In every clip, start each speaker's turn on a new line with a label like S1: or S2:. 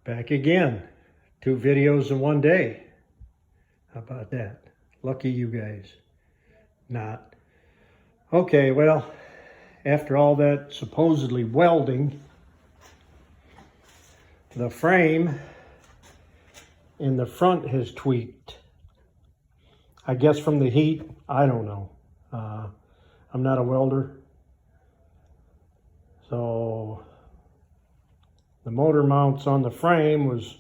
S1: Back again. 2 videos in one day. How about that? Lucky you guys. Not. Okay, well, after all that supposedly welding, the frame in the front has tweaked. I guess from the heat, I don't know. I'm not a welder. So the motor mounts on the frame was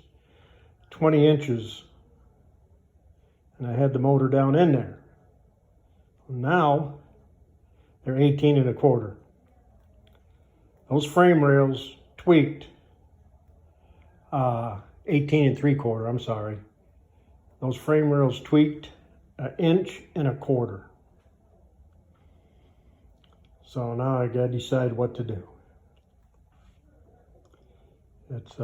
S1: 20 inches and I had the motor down in there. Now they're 18 and a quarter. Those frame rails tweaked 18 and 3/4, I'm sorry. Those frame rails tweaked 1 inch and a quarter. So now I gotta decide what to do. It's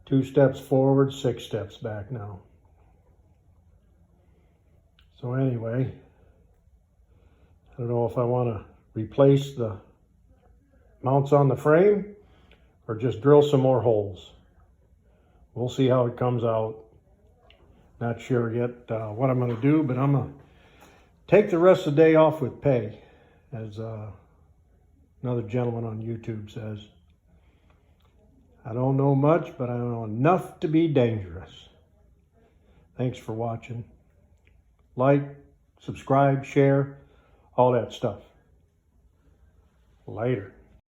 S1: 2 steps forward, 6 steps back now. So anyway, I don't know if I want to replace the mounts on the frame or just drill some more holes. We'll see how it comes out. Not sure yet what I'm going to do, but I'm going to take the rest of the day off with pay, as another gentleman on YouTube says. I don't know much, but I know enough to be dangerous. Thanks for watching. Like, subscribe, share, all that stuff. Later.